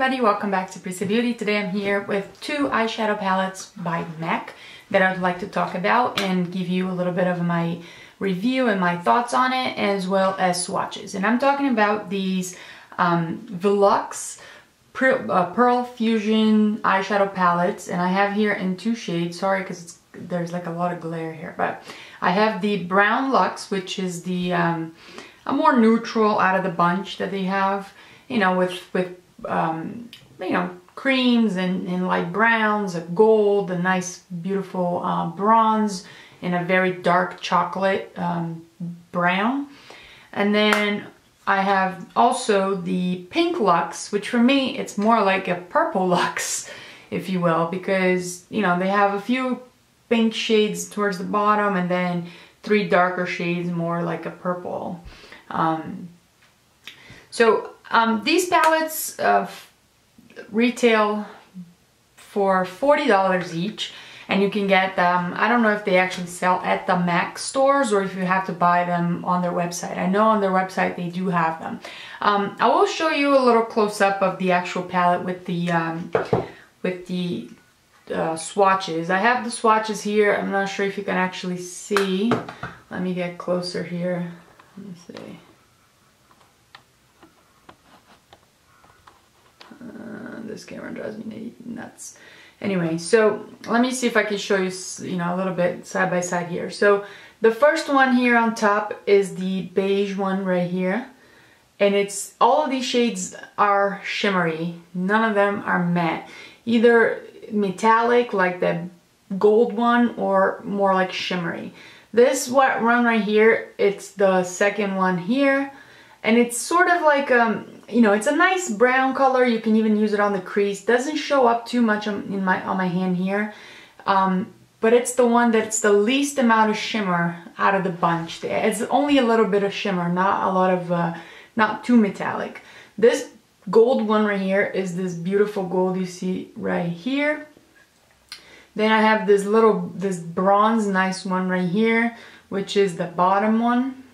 everybody, welcome back to Prisa Beauty. Today I'm here with two eyeshadow palettes by MAC that I'd like to talk about and give you a little bit of my review and my thoughts on it, as well as swatches. And I'm talking about these Veluxe Pearlfusion eyeshadow palettes, and I have here in two shades. Sorry because there's like a lot of glare here, but I have the Brownluxe, which is the a more neutral out of the bunch that they have, you know, with you know, creams and light browns, a gold, a nice beautiful bronze, and a very dark chocolate brown. And then I have also the Pinkluxe, which for me it's more like a purple luxe, if you will, because you know they have a few pink shades towards the bottom and then three darker shades more like a purple. These palettes retail for $40 each, and you can get them, I don't know if they actually sell at the MAC stores or if you have to buy them on their website. I know on their website they do have them. I will show you a little close-up of the actual palette with the swatches. I have the swatches here. I'm not sure if you can actually see. Let me get closer here. Let me see. This camera drives me nuts. Anyway, so let me see if I can show you, you know, a little bit side by side here. So the first one here on top is the beige one right here, and it's all of these shades are shimmery. None of them are matte, either metallic like the gold one or more like shimmery. This one right here, it's the second one here, and it's sort of like you know, it's a nice brown color. You can even use it on the crease. Doesn't show up too much on my hand here, but it's the one that's the least amount of shimmer out of the bunch. It's only a little bit of shimmer, not a lot of, not too metallic. This gold one right here is this beautiful gold you see right here. Then I have this bronze nice one right here, which is the bottom one.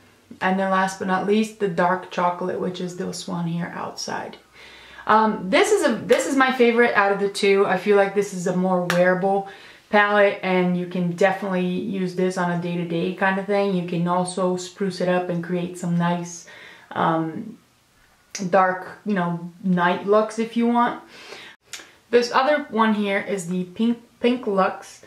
And then last but not least, the dark chocolate, which is this one here outside. This is my favorite out of the two. I feel like this is a more wearable palette, and you can definitely use this on a day-to-day kind of thing. You can also spruce it up and create some nice dark, you know, night looks if you want. This other one here is the Pinkluxe,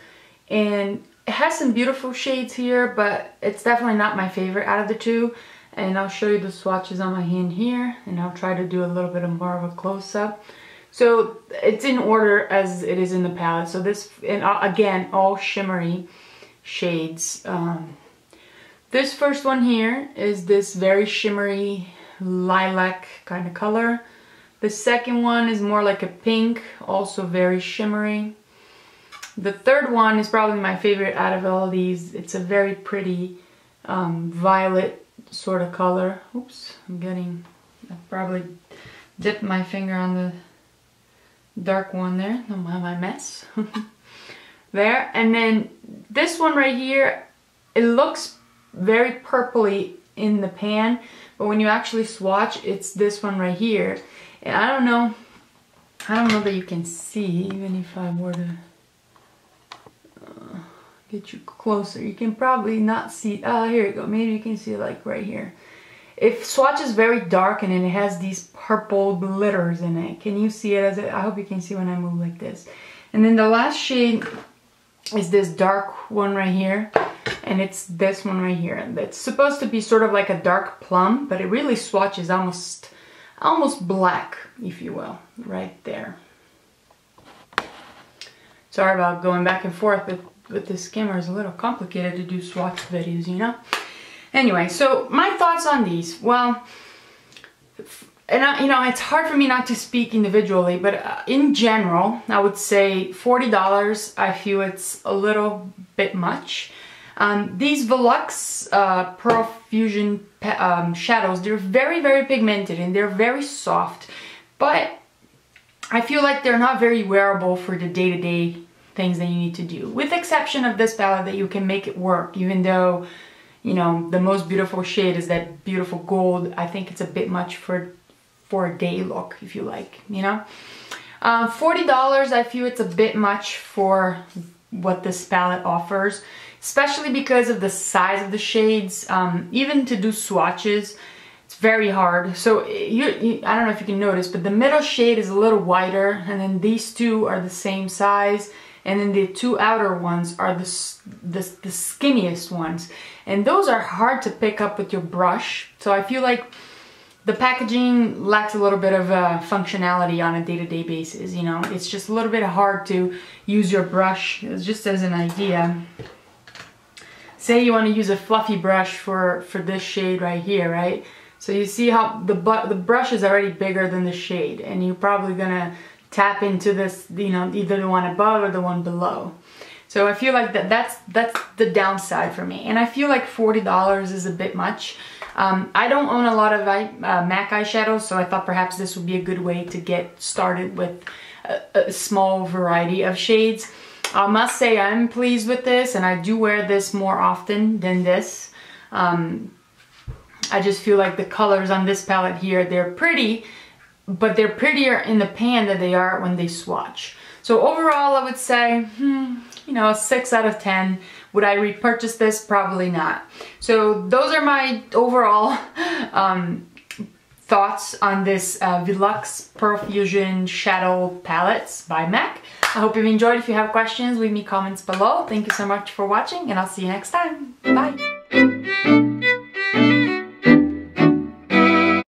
and it has some beautiful shades here, but it's definitely not my favorite out of the two. And I'll show you the swatches on my hand here, and I'll try to do a little bit more of a close-up. So it's in order as it is in the palette. So this, and again, all shimmery shades. This first one here is this very shimmery lilac kind of color. The second one is more like a pink, also very shimmery. The third one is probably my favorite out of all of these. It's a very pretty violet sort of color. Oops, I probably dipped my finger on the dark one there. Don't mind my mess. There. And then this one right here, it looks very purpley in the pan, but when you actually swatch, it's this one right here. And I don't know that you can see, even if I were to get you closer. You can probably not see. Here you go. Maybe you can see it like right here. If swatch is very dark and then it has these purple glitters in it, can you see it? I hope you can see when I move like this. And then the last shade is this dark one right here, and it's this one right here. And it's supposed to be sort of like a dark plum, but it really swatches almost black, if you will, right there. Sorry about going back and forth, but with this camera is a little complicated to do swatch videos, you know? Anyway, so my thoughts on these. Well, and you know, it's hard for me not to speak individually, but in general, I would say $40, I feel it's a little bit much. These Veluxe Pearlfusion shadows, they're very, very pigmented and they're very soft, but I feel like they're not very wearable for the day-to-day things that you need to do, with the exception of this palette that you can make it work, even though, you know, the most beautiful shade is that beautiful gold. I think it's a bit much for for a day look, if you like, you know. $40, I feel it's a bit much for what this palette offers, especially because of the size of the shades. Even to do swatches, it's very hard. So I don't know if you can notice, but the middle shade is a little wider, and then these two are the same size, and then the two outer ones are the skinniest ones, and those are hard to pick up with your brush. So I feel like the packaging lacks a little bit of functionality on a day-to-day basis, you know. It's just a little bit hard to use your brush. It's just as an idea. Say you want to use a fluffy brush for this shade right here, right? So you see how the brush is already bigger than the shade, and you're probably gonna tap into this, you know, either the one above or the one below. So I feel like that's the downside for me, and I feel like $40 is a bit much. I don't own a lot of MAC eyeshadows, so I thought perhaps this would be a good way to get started with a small variety of shades. I must say I'm pleased with this, and I do wear this more often than this. I just feel like the colors on this palette here, they're pretty, but they're prettier in the pan than they are when they swatch. So overall, I would say, you know, a 6 out of 10. Would I repurchase this? Probably not. So those are my overall thoughts on this Veluxe Pearlfusion Shadow Palettes by MAC. I hope you've enjoyed. If you have questions, leave me comments below. Thank you so much for watching, and I'll see you next time. Bye!